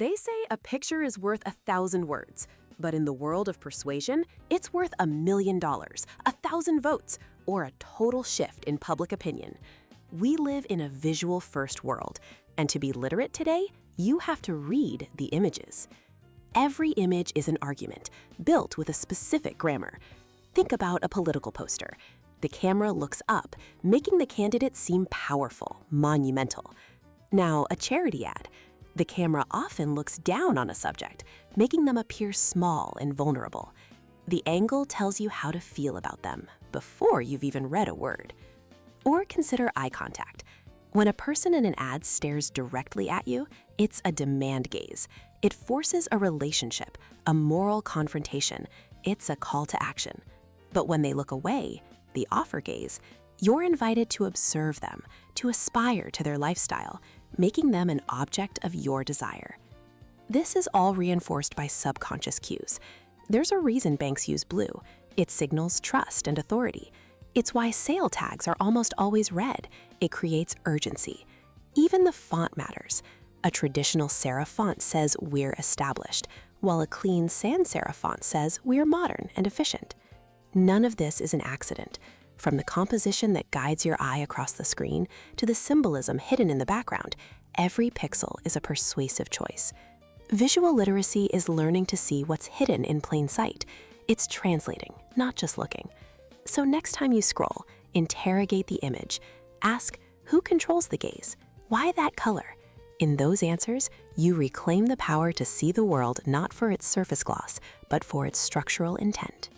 They say a picture is worth 1,000 words, but in the world of persuasion, it's worth $1,000,000, 1,000 votes, or a total shift in public opinion. We live in a visual-first world, and to be literate today, you have to read the images. Every image is an argument, built with a specific grammar. Think about a political poster. The camera looks up, making the candidate seem powerful, monumental. Now, a charity ad. The camera often looks down on a subject, making them appear small and vulnerable. The angle tells you how to feel about them before you've even read a word. Or consider eye contact. When a person in an ad stares directly at you, it's a demand gaze. It forces a relationship, a moral confrontation. It's a call to action. But when they look away, the offer gaze, you're invited to observe them, to aspire to their lifestyle, making them an object of your desire. This is all reinforced by subconscious cues. There's a reason banks use blue. It signals trust and authority. It's why sale tags are almost always red. It creates urgency. Even the font matters. A traditional serif font says we're established, while a clean sans serif font says we're modern and efficient. None of this is an accident. From the composition that guides your eye across the screen to the symbolism hidden in the background, every pixel is a persuasive choice. Visual literacy is learning to see what's hidden in plain sight. It's translating, not just looking. So next time you scroll, interrogate the image. Ask, who controls the gaze? Why that color? In those answers, you reclaim the power to see the world not for its surface gloss, but for its structural intent.